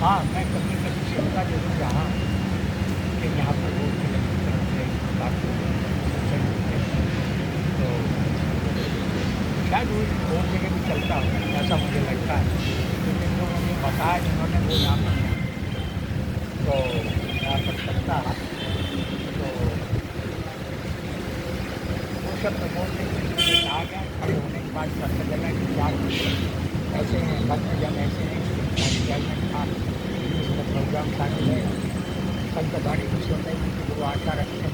हाँ, मैं कभी कभी चिंता जरूर रहा कि यहाँ पर रोड की तरफ से बात हो सत्संग होते हैं, तो शायद वो जगह भी चलता हो, ऐसा मुझे लगता है। क्योंकि जो मुझे बताया जिन्होंने वो यहाँ पर तो यहाँ पर चलता है, तो वो सब तो बोलते हैं कि कहा गया खड़े होने के बाद पता लगा कि चार ऐसे हैं भक्तजन ऐसे हैं था इसमें प्रोग्राम शामिल है। संत वाणी विश्वमय जी की वो आशा रखते हैं,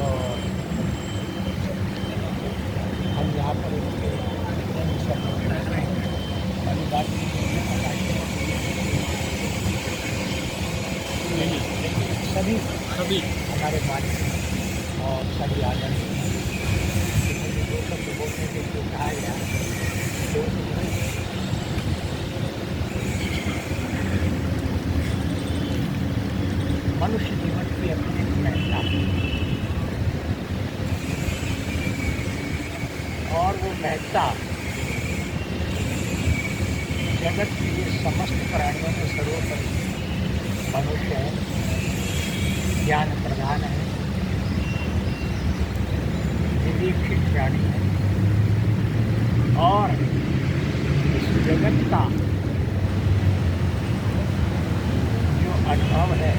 और हम यहाँ पर उनके वाली बात नहीं, लेकिन सभी सभी हमारे मालिक और सभी आनंद जो शब्द बोलने के लिए कहा गया तो मनुष्य जीवन की अपनी महत्ता है, और वो महत्ता जगत के लिए समस्त प्राणियों में सर्वोपरि मनुष्य है, ज्ञान प्रधान है, विवेकशील प्राणी है, और इस जगत का जो अनुभव है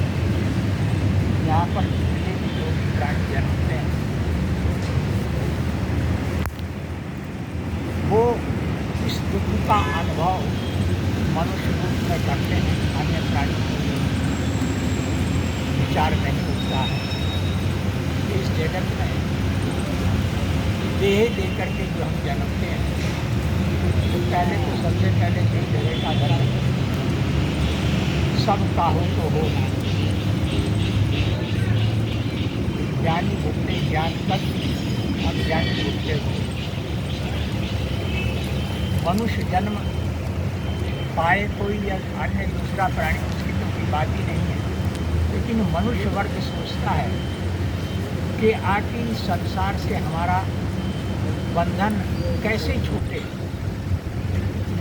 यहाँ पर जितने भी लोग प्राणी जन्मते हैं वो इस दुख का अनुभव मनुष्य रूप में करते हैं, अन्य प्राणी विचार नहीं उठता है। इस जगत में देह लेकर के जो हम जन्मते हैं तो पहले तो सबसे पहले देह देने का धर्म सब का हो तो हो, ज्ञानी भुगते ज्ञान तक, अज्ञानी भुगते हो। मनुष्य जन्म पाए कोई या अन्य दूसरा प्राणी उसकी तो कोई बात ही नहीं है, लेकिन मनुष्य वर्ग सोचता है कि आखिर संसार से हमारा बंधन कैसे छूटे।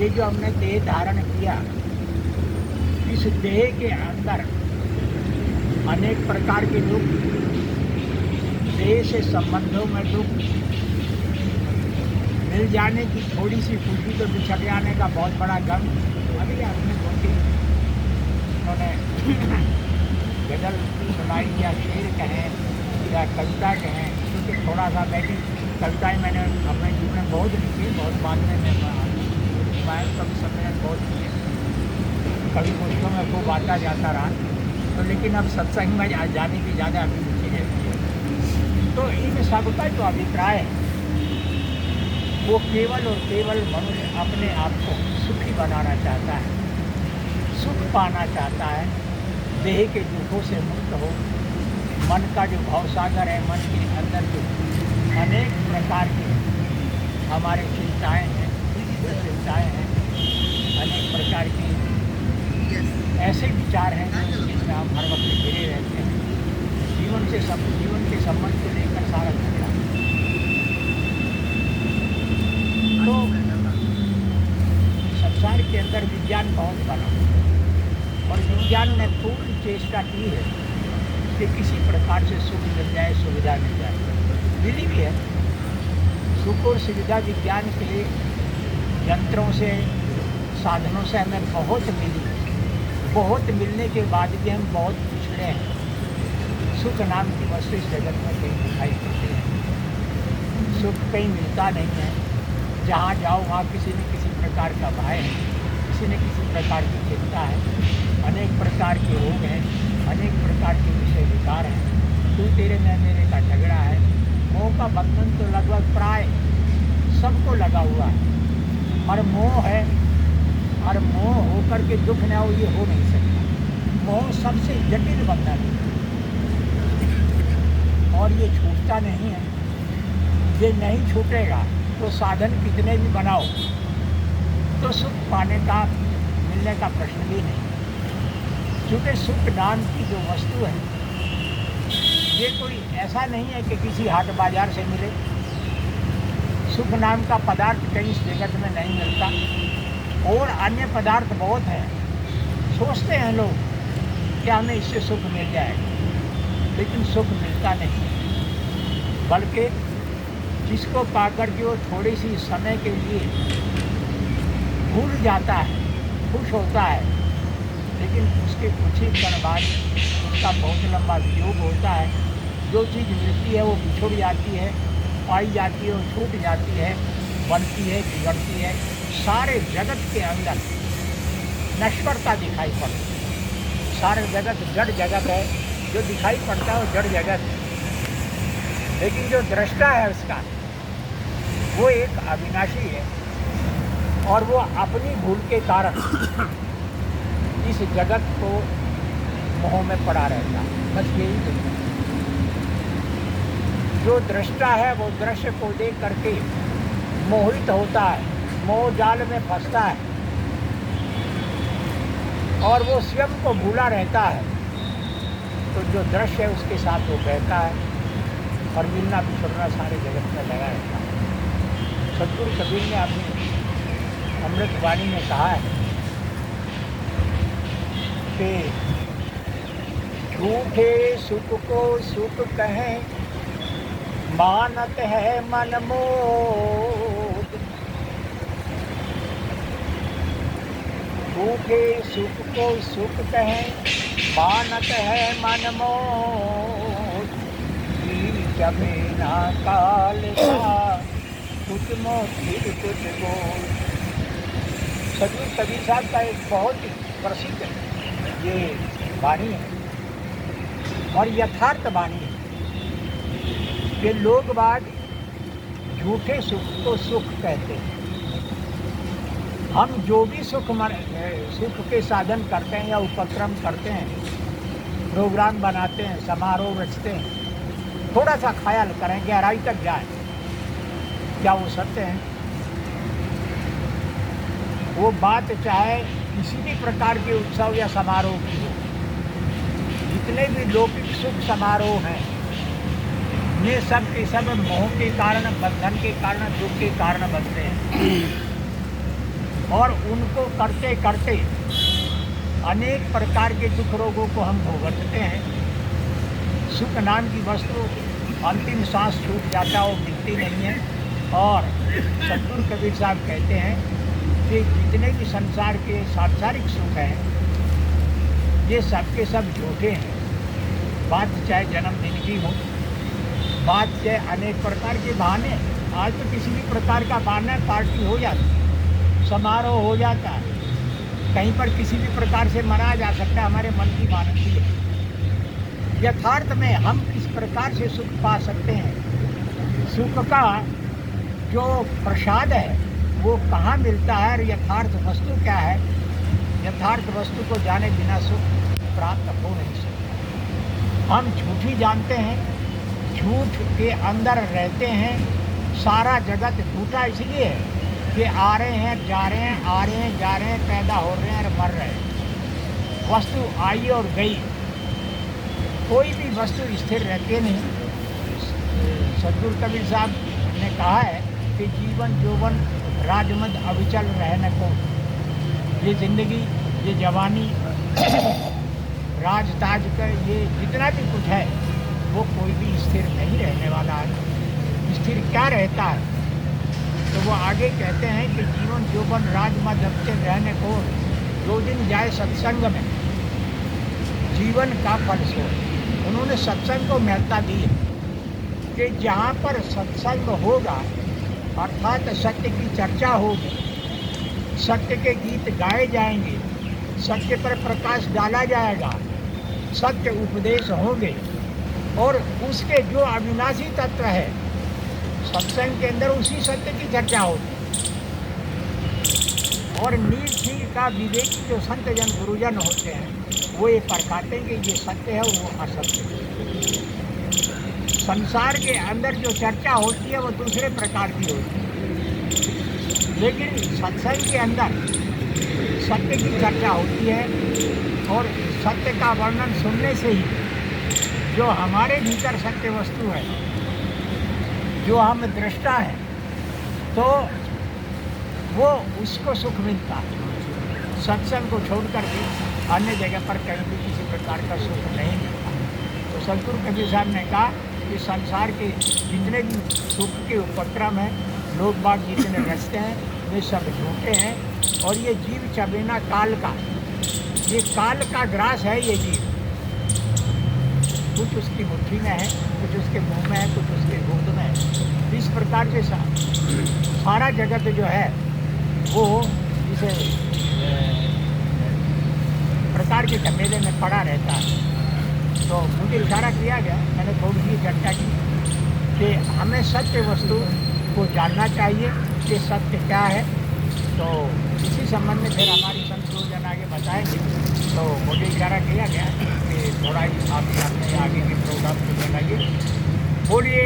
ये जो हमने देह धारण किया, इस देह के अंदर अनेक प्रकार के दुख, देह से संबंधों में दुख, मिल जाने की थोड़ी सी खुशी तो बिछड़ जाने का बहुत बड़ा गम। अभी आपने बोली उन्होंने गजल सुनाई या शेर कहें या कविता कहें, क्योंकि थोड़ा सा मैं भी कविताएँ मैंने अपने जीवन में बहुत लिखी, बहुत बाद में मैं कवि सम्मेलन बहुत किए, कवि गोष्ठों में खूब आता जाता रहा, तो लेकिन अब सत्संग में जाने की ज़्यादा अभिरुचि रहती है। तो इन सबका जो अभिप्राय है वो केवल और केवल मनुष्य अपने आप को सुखी बनाना चाहता है, सुख पाना चाहता है, देह के दुखों से मुक्त हो। मन का जो भावसागर है, मन के अंदर जो अनेक प्रकार के हमारे चिंताएँ हैं, अनेक प्रकार की ऐसे विचार हैं जिनमें हम हर वक्त घिरे रहते हैं। जीवन के संबंध को लेकर सारा झगड़ा। तो संसार के अंदर विज्ञान बहुत बना, और विज्ञान ने पूरी चेष्टा की है कि किसी प्रकार से सुख मिल जाए, सुविधा मिल जाए। मिली भी है सुख और सुविधा विज्ञान के यंत्रों से, साधनों से हमें बहुत मिली। बहुत मिलने के बाद भी हम बहुत पिछड़े हैं। सुख नाम की वस्तु इस जगत में कहीं दिखाई देती है, सुख कहीं मिलता नहीं है। जहाँ जाओ वहाँ किसी न किसी प्रकार का भय है, किसी न किसी प्रकार की चिंता है, अनेक प्रकार के रोग हैं, अनेक प्रकार के विषय विकार हैं, तू तेरे मैं मेरे का झगड़ा है। मोह का बंधन तो लगभग प्राय सबको लगा हुआ है, और मोह है, और मोह होकर के दुख न हो, ये हो नहीं सकता। मोह सबसे जटिल बंधन है, और ये छूटता नहीं है। ये नहीं छूटेगा तो साधन कितने भी बनाओ तो सुख पाने का, मिलने का प्रश्न भी नहीं। क्योंकि सुख नाम की जो वस्तु है ये कोई ऐसा नहीं है कि किसी हाट बाजार से मिले। सुख नाम का पदार्थ कहीं इस जगत में नहीं मिलता, और अन्य पदार्थ बहुत हैं सोचते हैं लोग कि हमें इससे सुख मिल जाएगा, लेकिन सुख मिलता नहीं, बल्कि जिसको पाकर के वो थोड़ी सी समय के लिए भूल जाता है, खुश होता है, लेकिन उसके कुछ ही क्षण बाद उसका बहुत लंबा वियोग होता है। जो चीज़ मिलती है वो बिछुड़ जाती है, पाई जाती है और छूट जाती है, बनती है, बिगड़ती है। सारे जगत के अंदर नश्वरता दिखाई पड़ती है। सारे जगत जड़ जगत है, जो दिखाई पड़ता है वो जड़ जगत है, लेकिन जो दृष्टा है उसका वो एक अविनाशी है, और वो अपनी भूल के कारण इस जगत को मोह में पड़ा रहता है। बस यही नहीं। जो दृष्टा है वो दृश्य को देख करके मोहित होता है, मोह जाल में फंसता है, और वो स्वयं को भूला रहता है। तो जो दृश्य है उसके साथ वो बहता है, और मिलना बिछुड़ना सारे जगत में लगा रहता है। सतगुरु कबीर ने अपनी अमृत वाणी में कहा है कि झूठे सुख को सुख कहें, मानत है मन मोद। झूठे सुख को सुख कहें, मानत है मन मोद। जब ना काल का कुछ मो फिर कुछ बोल। सतगुरु कबीर साहब का एक बहुत ही प्रसिद्ध ये वाणी है, और यथार्थ वाणी है कि लोग बाग झूठे सुख को सुख कहते हैं। हम जो भी सुख के साधन करते हैं या उपक्रम करते हैं, प्रोग्राम बनाते हैं, समारोह रचते हैं, थोड़ा सा ख्याल करें, गहराई तक जाएं, क्या वो सत्य है? वो बात चाहे किसी भी प्रकार के उत्सव या समारोह की हो, जितने भी लौकिक सुख समारोह हैं, ये सब के सब मोह के कारण, बंधन के कारण, दुख के कारण बनते हैं। और उनको करते करते अनेक प्रकार के दुख रोगों को हम भुगतते हैं। सुख नाम की वस्तु अंतिम सांस छूट जाता है, वो मिलती नहीं है। और सतगुरु कबीर साहब कहते हैं कि जितने भी संसार के सांसारिक सुख हैं, ये सब के सब झूठे हैं। बात चाहे जन्मदिन की हो, बात चाहे अनेक प्रकार के बहाने। आज तो किसी भी प्रकार का बहाना, पार्टी हो जाती है, समारोह हो जाता है, कहीं पर किसी भी प्रकार से मनाया जा सकता है, हमारे मन की मानती है। यथार्थ में हम किस प्रकार से सुख पा सकते हैं? सुख का जो प्रसाद है वो कहाँ मिलता है, और यथार्थ वस्तु क्या है? यथार्थ वस्तु को जाने बिना सुख प्राप्त हो नहीं सकता। हम झूठी जानते हैं, झूठ के अंदर रहते हैं। सारा जगत झूठा इसलिए है कि आ रहे हैं, जा रहे हैं, आ रहे हैं, जा रहे हैं, पैदा हो रहे हैं और मर रहे हैं। वस्तु आई और गई, कोई भी वस्तु स्थिर रहती नहीं। सतगुरु कबीर साहब ने कहा है कि जीवन यौवन राजमद अविचल रहने को। ये जिंदगी, ये जवानी, राज ताज का ये जितना भी कुछ है, वो कोई भी स्थिर नहीं रहने वाला है। स्थिर क्या रहता है? तो वो आगे कहते हैं कि जीवन यौवन राजमद अविचल रहने को, जो दिन जाए सत्संग में जीवन का फल सो। उन्होंने सत्संग को महत्ता दी है कि जहाँ पर सत्संग होगा, अर्थात सत्य की चर्चा होगी, सत्य के गीत गाए जाएंगे, सत्य पर प्रकाश डाला जाएगा, सत्य उपदेश होंगे, और उसके जो अविनाशी तत्व है सत्संग के अंदर, उसी सत्य की चर्चा होगी। और नीर ठीक का विवेक जो संत जन गुरुजन होते हैं, वो ये परखाते हैं कि ये सत्य है, वो असत्य है। संसार के अंदर जो चर्चा होती है वो दूसरे प्रकार की होती है, लेकिन सत्संग के अंदर सत्य की चर्चा होती है। और सत्य का वर्णन सुनने से ही जो हमारे भीतर सत्य वस्तु है, जो हम दृष्टा हैं, तो वो उसको सुख मिलता है। सत्संग को छोड़ करके अन्य जगह पर कहीं भी किसी प्रकार का सुख नहीं मिलता। तो सदगुरु कबीर साहब ने कहा कि संसार के जितने भी सुख के उपक्रम हैं, लोग बाग जितने रचते हैं, वे सब झूठे हैं। और ये जीव चबेना काल का, ये काल का ग्रास है। ये जीव कुछ उसकी मुट्ठी में है, कुछ उसके मुंह में है, कुछ उसके गोद में है। इस प्रकार से सारा जगत जो है वो इसे प्रकार के झमेले में पड़ा रहता है। तो मुझे इशारा किया गया, मैंने थोड़ी सी चर्चा की कि हमें सत्य वस्तु को जानना चाहिए कि सत्य क्या है। तो इसी संबंध में फिर हमारी संत गुरुजन आगे बताएंगे। तो मुझे इशारा किया गया कि थोड़ा ही आप अपने आगे के प्रोग्राम को बनाइए। बोलिए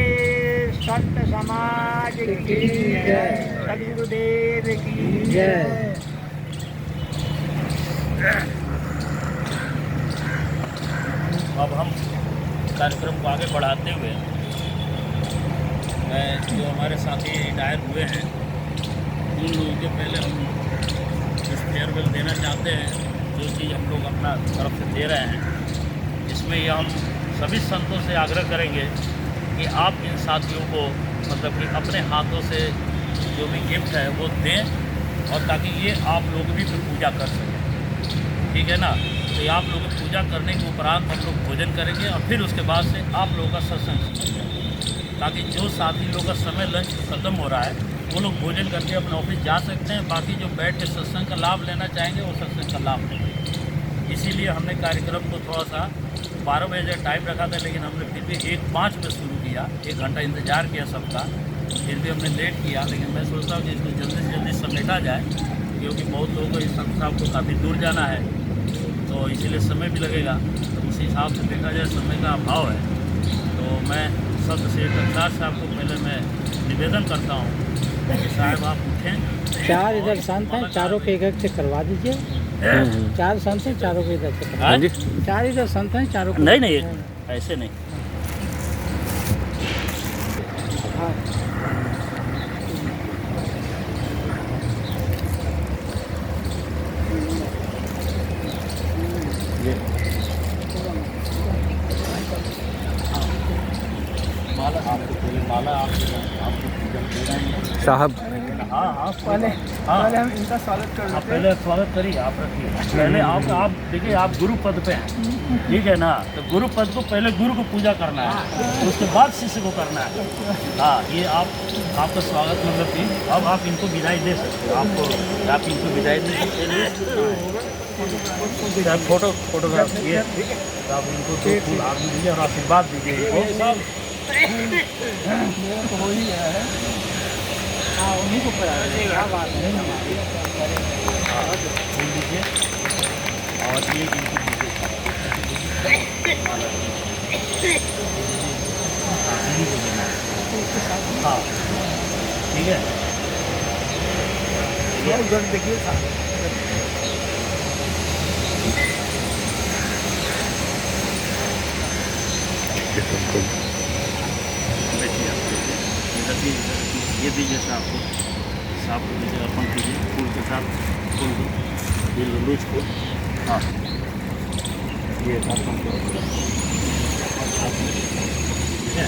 संत समाज की जय, सदगुरुदेव की जय। अब हम कार्यक्रम को आगे बढ़ाते हुए जो हमारे साथी रिटायर हुए हैं उन लोगों के पहले हम कुछ फेयरवेल देना चाहते हैं, जो चीज़ हम लोग अपना तरफ से दे रहे हैं। इसमें ये हम सभी संतों से आग्रह करेंगे कि आप इन साथियों को मतलब कि अपने हाथों से जो भी गिफ्ट है वो दें, और ताकि ये आप लोग भी पूजा कर सकें। ठीक है ना? तो आप लोग पूजा करने के उपरांत हम लोग भोजन करेंगे और फिर उसके बाद से आप लोगों का सत्संग सुनेंगे, ताकि जो साथी लोग का समय लंच ख़त्म हो रहा है वो लोग भोजन करके अपने ऑफिस जा सकते हैं। बाकी जो बैठ के सत्संग का लाभ लेना चाहेंगे वो सत्संग का लाभ लेंगे। इसीलिए हमने कार्यक्रम को थोड़ा सा 12 बजे टाइम रखा था, लेकिन हमने फिर भी 1:05 पे शुरू किया। 1 घंटा इंतज़ार किया सबका, फिर भी हमने लेट किया। लेकिन मैं सोचता हूँ कि इसको जल्दी से जल्दी समेटा जाए, क्योंकि बहुत लोगों को इस संस्था को काफ़ी दूर जाना है, तो इसीलिए समय भी लगेगा। तो उसी हिसाब से देखा जाए समय का अभाव है। तो मैं संत शेखर साहब को पहले मैं निवेदन करता हूँ कि साहब आप उठें। 4 इधर संत हैं, चारों के एक से करवा दीजिए। 4 संत हैं, चारों के इधर से करवा दीजिए। 4 इधर संत हैं, चारों को नहीं ऐसे नहीं। हाँ। माला आपको पूजन दे रहे हैं साहब। हाँ पहले हम इनका स्वागत कर आप पहले स्वागत करिए, आप रखिए पहले। आप देखिए आप गुरु पद पे हैं, ठीक है ना? तो गुरु पद को पहले गुरु को पूजा करना है, उसके बाद शिष्य को करना है। हाँ, ये आपका स्वागत मतलब कि अब आप इनको विदाई दे सकते हो। आप इनको विदाई दे सकते हैं। फोटोग्राफ ये तो आप इनको 2 फूल आग दीजिए और आशीर्वाद दीजिए इनको। वही है, हाँ, उन्हीं को क्या बात है। फूल दीजिए और ये इनको हाँ, ठीक है। देखिए ये दीजिए साहब को दीजिए, अर्पण कीजिए फूल के साथ। फूल को ये लूज को, हाँ, ये अर्पण करो। ठीक है।